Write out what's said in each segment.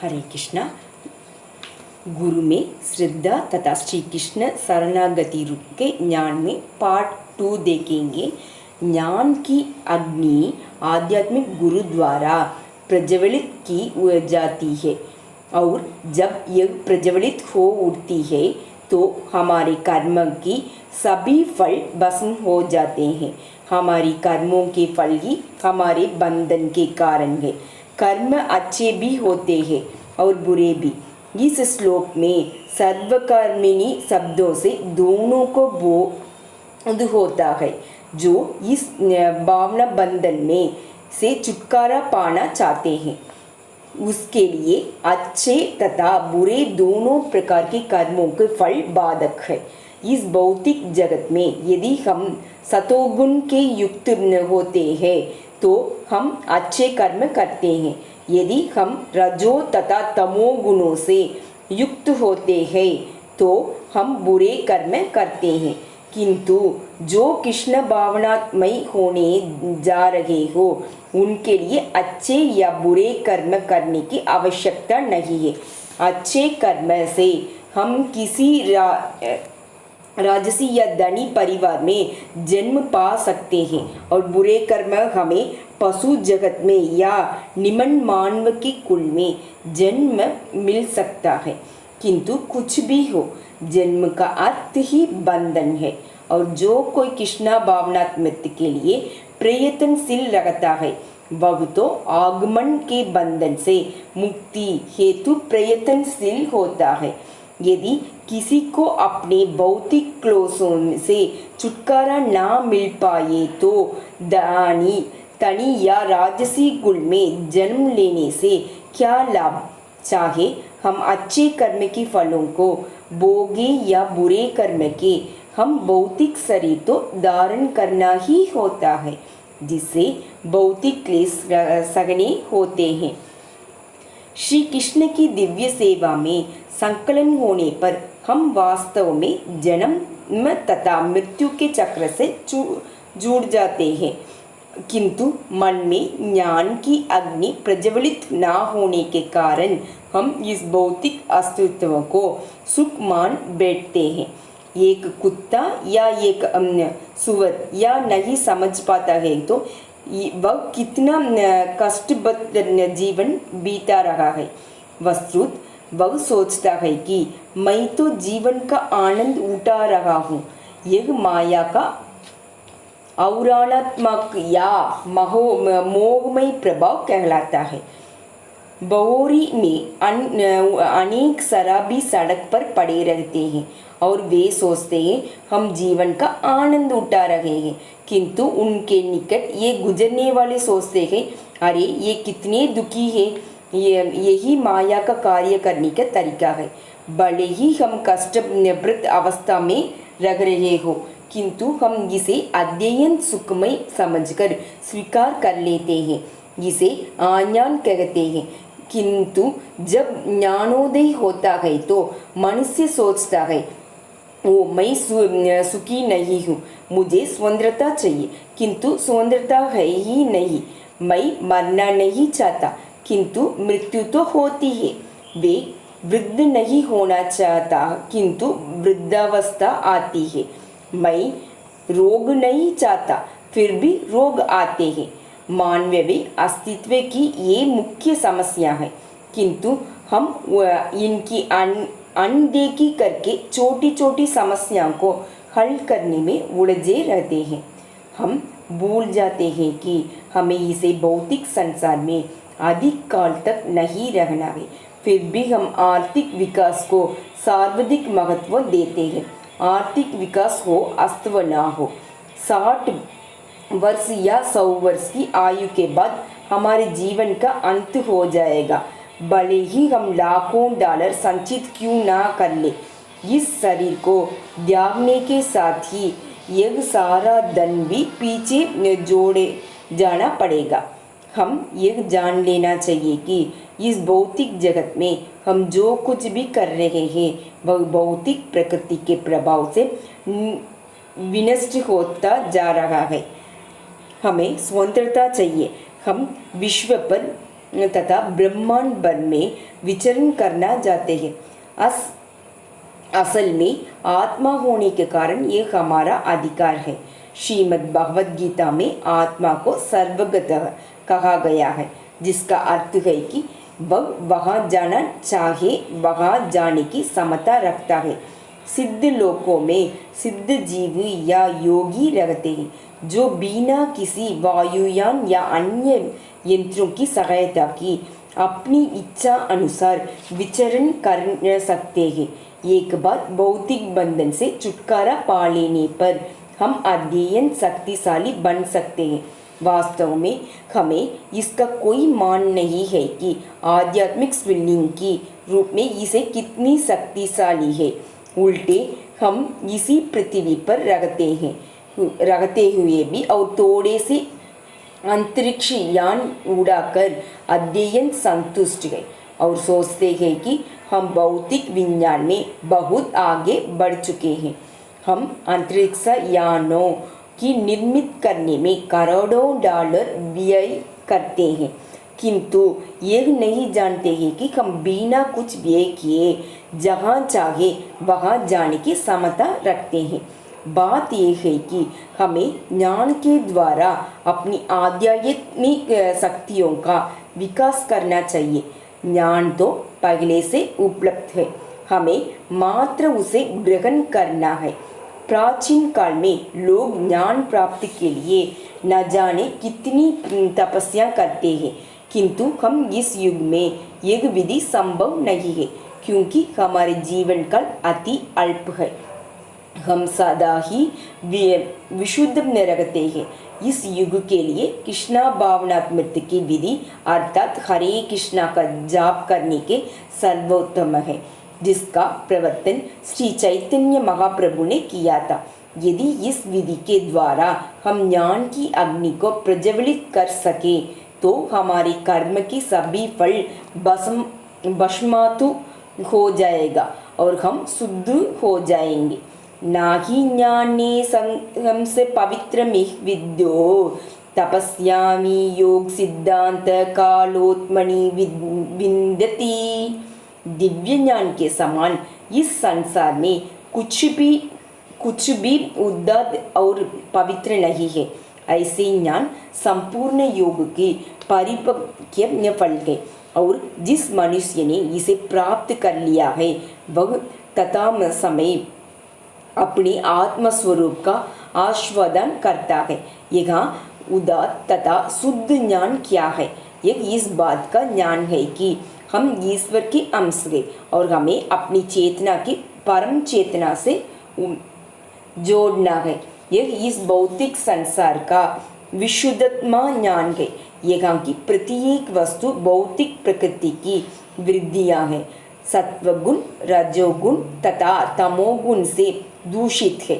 हरे कृष्णा। गुरु में श्रद्धा तथा श्री कृष्ण शरणागति के ज्ञान में पार्ट 2 देखेंगे। ज्ञान की अग्नि आध्यात्मिक गुरु द्वारा प्रज्वलित की जाती है और जब यह प्रज्वलित हो उठती है तो हमारे कर्म की सभी फल भस्म हो जाते हैं। हमारी कर्मों के फल ही हमारे बंधन के कारण है। कर्म अच्छे भी होते हैं और बुरे भी। इस श्लोक में सर्वकर्मिणी शब्दों से दोनों को बोध होता है। जो इस भावना बंधन में से छुटकारा पाना चाहते हैं उसके लिए अच्छे तथा बुरे दोनों प्रकार के कर्मों के फल बाधक है। इस भौतिक जगत में यदि हम सतोगुण के युक्त होते हैं तो हम अच्छे कर्म करते हैं। यदि हम रजो तथा तमो गुणों से युक्त होते हैं तो हम बुरे कर्म करते हैं। किंतु जो कृष्ण भावनामयी होने जा रहे हो उनके लिए अच्छे या बुरे कर्म करने की आवश्यकता नहीं है। अच्छे कर्म से हम किसी राजसी या धनी परिवार में जन्म पा सकते हैं और बुरे कर्म हमें पशु जगत में या निम्न मानव के कुल में जन्म मिल सकता है। किंतु कुछ भी हो, जन्म का अर्थ ही बंधन है और जो कोई कृष्णा भावनात्मक के लिए प्रयत्नशील रहता है वह तो आगमन के बंधन से मुक्ति हेतु प्रयत्नशील होता है। यदि किसी को अपने भौतिक क्लेशों से छुटकारा ना मिल पाए तो तनी या राजसी कुल में जन्म लेने से क्या लाभ। चाहे हम अच्छे कर्म के फलों को भोगे या बुरे कर्म के, हम भौतिक शरीर तो धारण करना ही होता है जिससे भौतिक क्लेश सहने होते हैं। श्री कृष्ण की दिव्य सेवा में संकलन होने पर हम वास्तव में जन्म तथा मृत्यु के चक्र से जुड़ जाते हैं। किंतु मन में ज्ञान की अग्नि प्रज्वलित ना होने के कारण हम इस भौतिक अस्तित्व को सुख मान बैठते हैं। एक कुत्ता या एक सुअर या नहीं समझ पाता है तो वह कितना कष्टबद्ध जीवन बीता रहा है। वस्तुत वह सोचता है कि मैं तो जीवन का आनंद उठा रहा हूँ। यह माया का औराणात्मक या मोहमय प्रभाव कहलाता है। बहोरी में अनेक शराबी सड़क पर पड़े रहते हैं और वे सोचते हैं हम जीवन का आनंद उठा रहे हैं। किंतु उनके निकट ये गुजरने वाले सोचते हैं अरे ये कितने दुखी हैं। यही माया का कार्य करने का तरीका है। भले ही हम कष्टप्रद अवस्था में रह रहे हो किंतु हम इसे अध्ययन सुखमय समझकर स्वीकार कर लेते हैं। इसे आज्ञान कहते हैं। किंतु जब ज्ञानोदय होता है तो मनुष्य सोचता है ओ मैं सुखी नहीं हूँ, मुझे स्वतंत्रता चाहिए। किंतु स्वतंत्रता है ही नहीं। मैं मरना नहीं चाहता किंतु मृत्यु तो होती है। वे वृद्ध नहीं होना चाहता किंतु वृद्धावस्था आती है। मैं रोग नहीं चाहता फिर भी रोग आते हैं। मानवीय अस्तित्व की ये मुख्य समस्या है। किंतु हम इनकी अनदेखी करके छोटी छोटी समस्याओं को हल करने में उलझे रहते हैं। हम भूल जाते हैं कि हमें इसे भौतिक संसार में अधिक काल तक नहीं रहना है। फिर भी हम आर्थिक विकास को सर्वाधिक महत्व देते हैं। आर्थिक विकास हो अस्तव ना हो। 60 वर्ष या 100 वर्ष की आयु के बाद हमारे जीवन का अंत हो जाएगा। भले ही हम लाखों डॉलर संचित क्यों ना कर ले, इस शरीर को त्यागने के साथ ही यह सारा धन भी पीछे जोड़े जाना पड़ेगा। हम यह जान लेना चाहिए कि इस भौतिक जगत में हम जो कुछ भी कर रहे हैं वह भौतिक प्रकृति के प्रभाव से विनष्ट होता जा रहा है। हमें स्वतंत्रता चाहिए। हम विश्व पर तथा ब्रह्मांड भर में विचरण करना चाहते हैं। असल में आत्मा होने के कारण ये हमारा अधिकार है। श्रीमद् भगवद गीता में आत्मा को सर्वगतः कहा गया है, जिसका अर्थ है कि वह वहाँ जाना चाहे वहाँ जाने की क्षमता रखता है। सिद्ध लोकों में सिद्ध जीव या योगी रहते हैं, जो बिना किसी वायुयान या अन्य यंत्रों की सहायता की अपनी इच्छा अनुसार विचरण कर सकते हैं। एक बार भौतिक बंधन से छुटकारा पा लेने पर हम अध्ययन शक्तिशाली बन सकते हैं। वास्तव में हमें इसका कोई मान नहीं है कि आध्यात्मिक स्विलिंग की रूप में इसे कितनी शक्तिशाली है। उल्टे हम इसी पृथ्वी पर रहते हुए भी और थोड़े से अंतरिक्ष यान उड़ाकर अध्ययन संतुष्ट है और सोचते हैं कि हम भौतिक विज्ञान में बहुत आगे बढ़ चुके हैं। हम अंतरिक्ष यानों की निर्मित करने में करोड़ों डॉलर व्यय करते हैं, किंतु ये नहीं जानते हैं कि हम बिना कुछ व्यय किए जहाँ चाहे वहाँ जाने की क्षमता रखते हैं। बात यह है कि हमें ज्ञान के द्वारा अपनी आध्यात्मिक शक्तियों का विकास करना चाहिए। ज्ञान तो पहले से उपलब्ध है, हमें मात्र उसे ग्रहण करना है। प्राचीन काल में लोग ज्ञान प्राप्ति के लिए न जाने कितनी तपस्या करते हैं, किंतु हम इस युग में यह विधि संभव नहीं है, क्योंकि हमारे जीवन काल अति अल्प है। हम सदा ही विशुद्ध में रहते हैं। इस युग के लिए कृष्णा भावनात्मक की विधि अर्थात हरे कृष्णा का जाप करने के सर्वोत्तम है, जिसका प्रवर्तन श्री चैतन्य महाप्रभु ने किया था। यदि इस विधि के द्वारा हम ज्ञान की अग्नि को प्रज्वलित कर सके तो हमारे कर्म की सभी फल भस्मातु हो जाएगा और हम शुद्ध हो जाएंगे। नाहि ज्ञाने संहंस पवित्रमिह विद्यो तपस्यामि योग सिद्धांत कालोत्मनि विन्दति। दिव्य ज्ञान के समान इस संसार में कुछ भी उदात्त और पवित्र नहीं है। ऐसे ज्ञान संपूर्ण योग के परिपक्व फल है और जिस मनुष्य ने इसे प्राप्त कर लिया है वह तथा समय अपने आत्मस्वरूप का आस्वादन करता है। यहाँ उदात्त तथा शुद्ध ज्ञान क्या है? यह इस बात का ज्ञान है कि हम ईश्वर के अंश हैं और हमें अपनी चेतना की परम चेतना से जोड़ना है। यह इस भौतिक संसार का विशुद्धात्मा ज्ञान है। यहाँ की प्रत्येक वस्तु भौतिक प्रकृति की वृद्धियाँ हैं। सत्वगुण, रजोगुण तथा तमोगुण से दूषित है।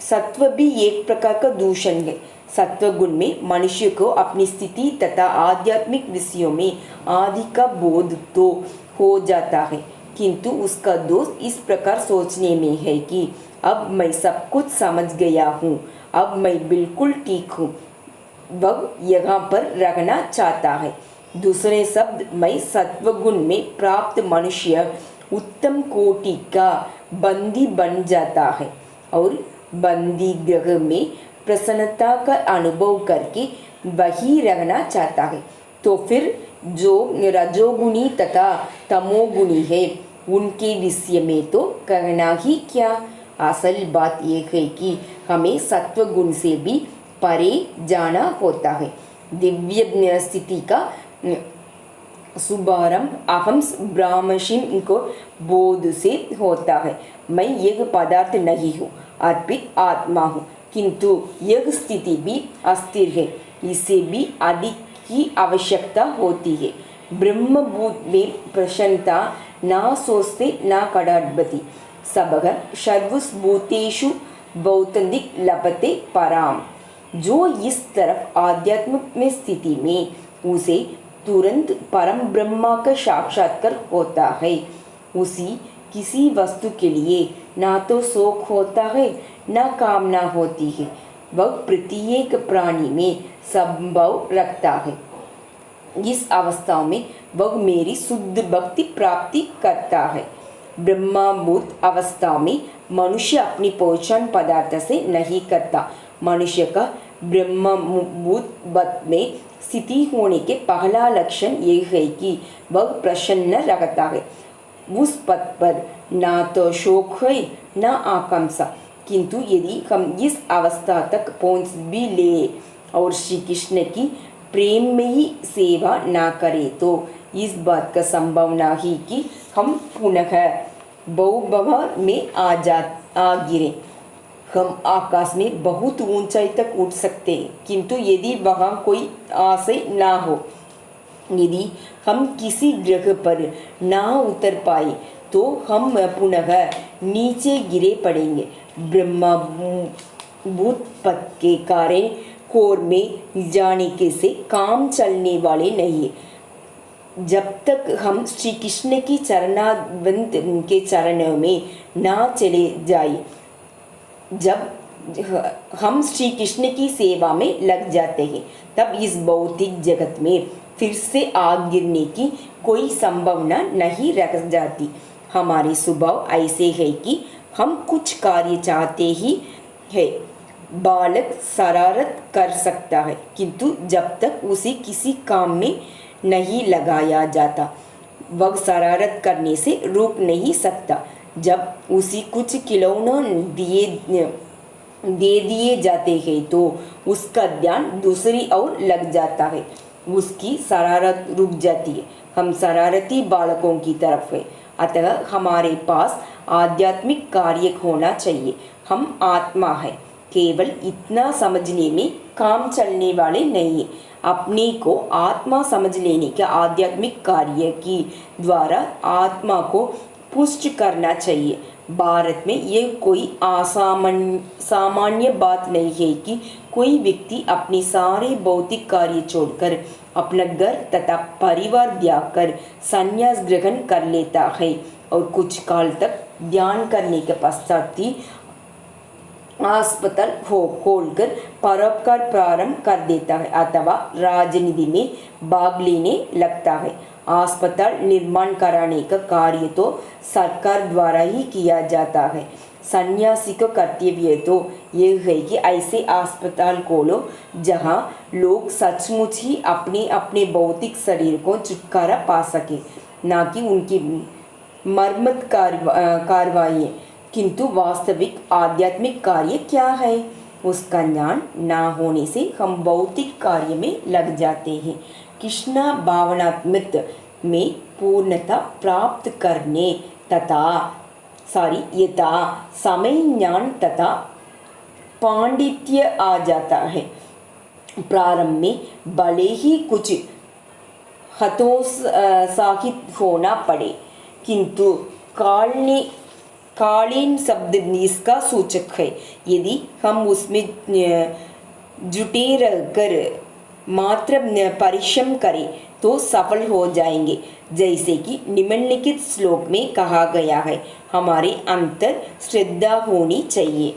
सत्व भी एक प्रकार का दूषण है। सत्वगुण में मनुष्य को अपनी स्थिति तथा आध्यात्मिक विषयों में आदि का बोध तो हो जाता है, किंतु उसका दोष इस प्रकार सोचने में है कि अब मैं सब कुछ समझ गया हूँ, अब मैं बिल्कुल ठीक हूँ। वह यहाँ पर रहना चाहता है। दूसरे शब्द मैं सत्वगुण में प्राप्त मनुष्य उत्तम कोटि का बंदी बन जाता है और बंदी गृह में प्रसन्नता का अनुभव करके वही रहना चाहता है। तो फिर जो रजोगुणी तथा तमोगुणी है उनके विषय में तो कहना ही क्या। असल बात यह है कि हमें सत्वगुण से भी परे जाना होता है। दिव्य स्थिति का शुभारंभ अहम ब्राह्मशिम को बोध से होता है। मैं यह पदार्थ नहीं हूँ, अर्पित आत्मा हूँ, किंतु यह स्थिति भी अस्थिर है। इसे भी अधिक की आवश्यकता होती है। ब्रह्मभूत में प्रसन्नता ना सोचते ना कडाडबती सबह सर्वभूतेषु भौतंदिक लपते पराम। जो इस तरफ आध्यात्मिक में स्थिति में उसे तुरंत परम ब्रह्मा का साक्षात्कार होता है। उसी किसी वस्तु के लिए ना तो शोक होता है ना कामना होती है। वह प्रत्येक प्राणी में संभव रखता है। इस अवस्था में वह मेरी शुद्ध भक्ति प्राप्ति करता है। ब्रह्मभूत अवस्था में मनुष्य अपनी पहचान पदार्थ से नहीं करता। मनुष्य का ब्रह्मभूत पद में स्थिति होने के पहला लक्षण ये है कि वह प्रसन्न रहता है। उस पद पर ना तो शोक है न आकांक्षा, किंतु यदि हम इस अवस्था तक पहुँच भी ले और श्री कृष्ण की प्रेम में ही सेवा ना करें तो इस बात का संभावना ही कि हम पुनः बहुभव में आ गिरे। हम आकाश में बहुत ऊंचाई तक उठ सकते हैं, किंतु यदि वहाँ कोई आशय ना हो, यदि हम किसी ग्रह पर ना उतर पाए तो हम पुनः नीचे गिरे पड़ेंगे। ब्रह्मभूत पद के कारण कोर में जाने के से काम चलने वाले नहीं है। जब तक हम श्री कृष्ण की चरणावंत के चरणों में ना चले जाए, जब हम श्री कृष्ण की सेवा में लग जाते हैं, तब इस भौतिक जगत में फिर से आग गिरने की कोई संभावना नहीं रह जाती। हमारे स्वभाव ऐसे है कि हम कुछ कार्य चाहते ही है। बालक शरारत कर सकता है, किंतु जब तक उसे किसी काम में नहीं लगाया जाता, वह शरारत करने से रुक नहीं सकता। जब उसे कुछ खिलौने दे दिए जाते हैं तो उसका ध्यान दूसरी ओर लग जाता है, उसकी शरारत रुक जाती है। हम शरारती बालकों की तरफ है। अतः हमारे पास आध्यात्मिक कार्य होना चाहिए। हम आत्मा है, केवल इतना समझने में काम चलने वाले नहीं है। अपने को आत्मा समझ लेने के आध्यात्मिक कार्य की द्वारा आत्मा को पुष्ट करना चाहिए। भारत में ये कोई सामान्य बात नहीं है कि कोई व्यक्ति अपने सारे भौतिक कार्य छोड़कर अपना घर तथा परिवार त्याग कर संन्यास ग्रहण कर लेता है और कुछ काल तक ध्यान करने के पश्चात ही अस्पताल खोलकर परोपकार प्रारंभ कर देता है अथवा राजनीति में भाग लेने लगता है। अस्पताल निर्माण कराने का कार्य तो सरकार द्वारा ही किया जाता है। सन्यासी का कर्तव्य तो ये है कि ऐसे अस्पताल खोलो जहाँ लोग सचमुच ही अपने अपने भौतिक शरीर को छुटकारा पा सके, ना कि उनकी मरम्मत कार्रवाई। किंतु वास्तविक आध्यात्मिक कार्य क्या है, उसका ज्ञान ना होने से हम भौतिक कार्य में लग जाते हैं। कृष्णा भावनात्मक में पूर्णता प्राप्त करने यथा समय ज्ञान तथा पांडित्य आ जाता है। प्रारंभ में भले ही कुछ हतोत्साहित होना पड़े, किंतु कालीन शब्द इसका सूचक है। यदि हम उसमें जुटे रहकर मात्र परिश्रम करें तो सफल हो जाएंगे। जैसे कि निम्नलिखित श्लोक में कहा गया है, हमारे अंतर श्रद्धा होनी चाहिए।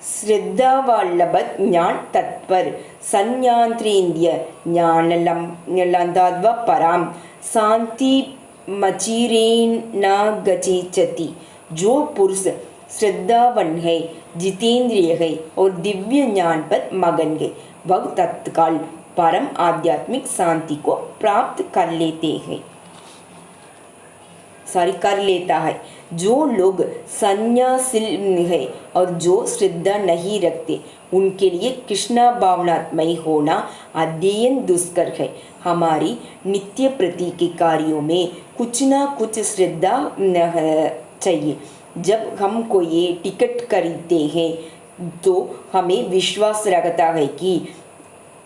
श्रद्धा वल्लभ ज्ञान तत्पर संयंत्रेन्द्रिय ज्ञान लंदाद्व पराम शांति मचिरेन न गचिचति। जो पुरुष श्रद्धावन है, जितेंद्रिय है और दिव्य ज्ञान पर मगन है, वह तत्काल परम आध्यात्मिक शांति को प्राप्त कर लेता है। जो लोग संन्यासी है और जो श्रद्धा नहीं रखते, उनके लिए कृष्णा भावनात्मय होना अध्ययन दुष्कर है। हमारी नित्य प्रति के कार्यों में कुछ ना कुछ श्रद्धा चाहिए। जब हम कोई टिकट खरीदते हैं तो हमें विश्वास रखता है कि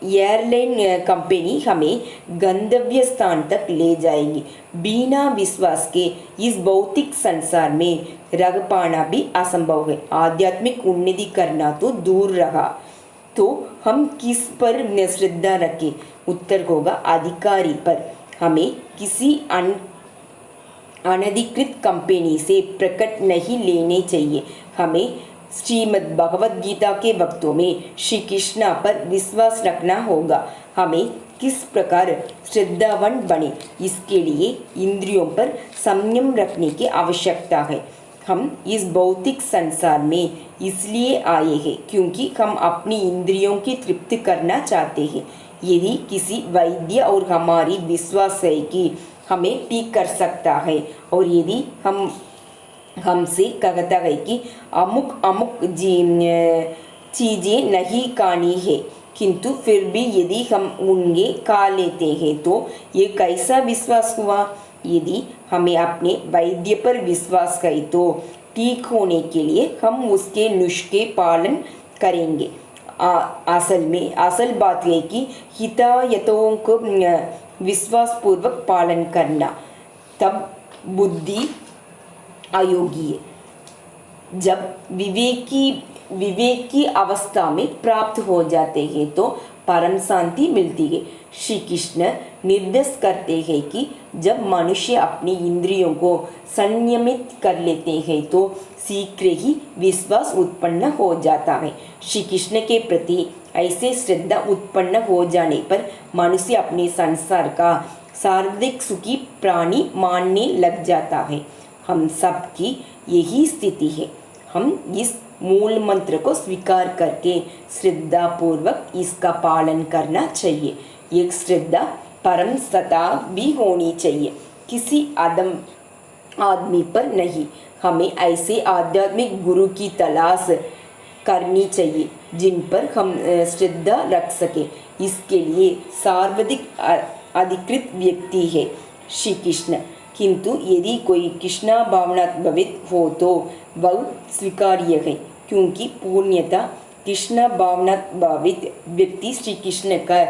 एयरलाइन कंपनी हमें गंतव्य स्थान तक ले जाएगी। बिना विश्वास के इस भौतिक संसार में रह पाना भी असंभव है। आध्यात्मिक उन्नति करना तो दूर रहा, तो हम किस पर श्रद्धा रखें? उत्तर होगा अधिकारी पर। हमें किसी अनधिकृत कंपनी से प्रकट नहीं लेने चाहिए। हमें श्रीमद् भगवद गीता के वक्तों में श्री कृष्ण पर विश्वास रखना होगा। हमें किस प्रकार श्रद्धावान बने, इसके लिए इंद्रियों पर संयम रखने की आवश्यकता है। हम इस भौतिक संसार में इसलिए आए हैं क्योंकि हम अपनी इंद्रियों की तृप्ति करना चाहते हैं। यदि किसी वैद्य और हमारी विश्वास है कि हमें ठीक कर सकता है और यदि हमसे कहता है कि अमुक अमुक चीज़ें नहीं खानी है, किंतु फिर भी यदि हम उन्हें खा लेते हैं तो ये कैसा विश्वास हुआ। यदि हमें अपने वैद्य पर विश्वास है तो ठीक होने के लिए हम उसके नुस्खे पालन करेंगे। असल बात है कि हितायतों को विश्वास पूर्वक पालन करना, तब बुद्धि आयोगी है। जब विवेक की अवस्था में प्राप्त हो जाते हैं तो परम शांति मिलती है। श्री कृष्ण निर्देश करते हैं कि जब मनुष्य अपनी इंद्रियों को संयमित कर लेते हैं तो शीघ्र ही विश्वास उत्पन्न हो जाता है। श्री कृष्ण के प्रति ऐसे श्रद्धा उत्पन्न हो जाने पर मनुष्य अपने संसार का सर्वाधिक सुखी प्राणी मानने लग जाता है। हम सबकी यही स्थिति है। हम इस मूल मंत्र को स्वीकार करके श्रद्धा पूर्वक इसका पालन करना चाहिए। एक श्रद्धा परम सता भी होनी चाहिए, किसी आदमी पर नहीं। हमें ऐसे आध्यात्मिक गुरु की तलाश करनी चाहिए जिन पर हम श्रद्धा रख सके। इसके लिए सर्वाधिक अधिकृत व्यक्ति है श्री कृष्ण, किंतु यदि कोई कृष्णा भावनात्मविद हो तो वह स्वीकार्य है, क्योंकि पूर्णतः कृष्ण भावनात्मविद व्यक्ति श्री कृष्ण का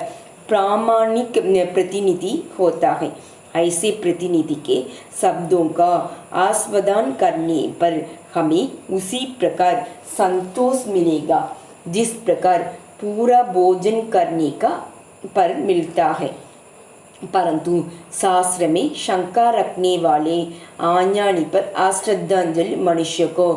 प्रामाणिक प्रतिनिधि होता है। ऐसे प्रतिनिधि के शब्दों का आस्वादन करने पर हमें उसी प्रकार संतोष मिलेगा जिस प्रकार पूरा भोजन करने का पर मिलता है। परंतु शास्त्र में शंका रखने वाले आज्ञानी पर अश्रद्धांजलि मनुष्य को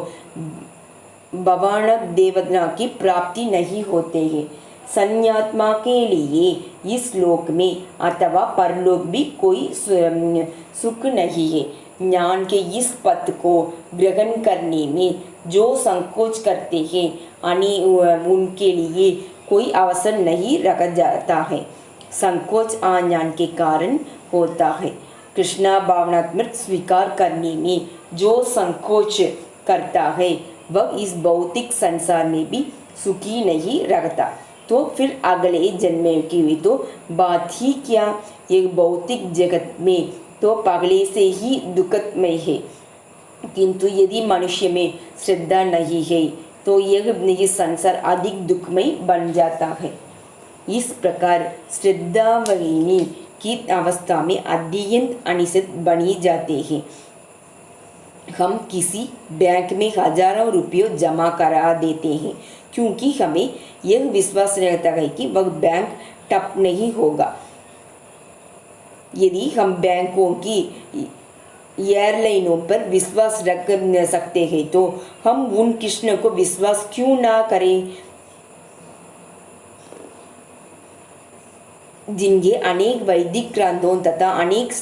भगवान देवता की प्राप्ति नहीं होते हैं। संन्यात्मा के लिए इस लोक में अथवा परलोक भी कोई सुख नहीं है। ज्ञान के इस पथ को ग्रहण करने में जो संकोच करते हैं उनके लिए कोई अवसर नहीं रखा जाता है। संकोच अज्ञान के कारण होता है। कृष्णा भावनात्मक स्वीकार करने में जो संकोच करता है वह इस भौतिक संसार में भी सुखी नहीं रहता। तो फिर अगले जन्म की हुई तो बात ही क्या। एक भौतिक जगत में तो पहले से ही दुखमय है, किंतु यदि मनुष्य में श्रद्धा नहीं है तो यह संसार अधिक दुखमय बन जाता है। इस प्रकार श्रद्धावहिनी की अवस्था में अत्यंत अनिश्चित बनी जाते हैं। हम किसी बैंक में हजारों रुपये जमा करा देते हैं क्योंकि हमें यह विश्वास रहता है कि वह बैंक ठप नहीं होगा। यदि हम बैंकों की एयरलाइनों पर विश्वास रख सकते हैं तो हम उन कृष्ण को विश्वास क्यों ना करें, जिनके अनेक वैदिक ग्रंथों तथा अनेक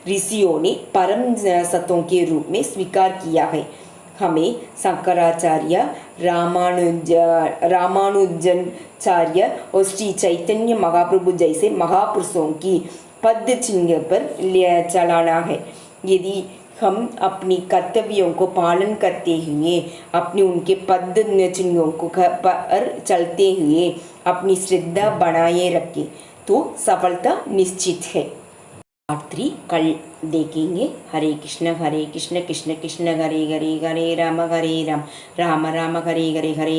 ऋषियों ने परम सत्यों के रूप में स्वीकार किया है। हमें शंकराचार्य, रामानुजनाचार्य और श्री चैतन्य महाप्रभु जैसे महापुरुषों की पद चिन्ह पर चलाना है। यदि हम अपनी कर्तव्यों को पालन करते हुए अपने उनके पद चिन्हों को पर चलते हुए अपनी श्रद्धा बनाए रखें तो सफलता निश्चित है। पार्ट 3 कल देखेंगे। हरे कृष्ण कृष्ण कृष्ण हरे हरे, हरे राम राम राम राम हरे हरे, हरे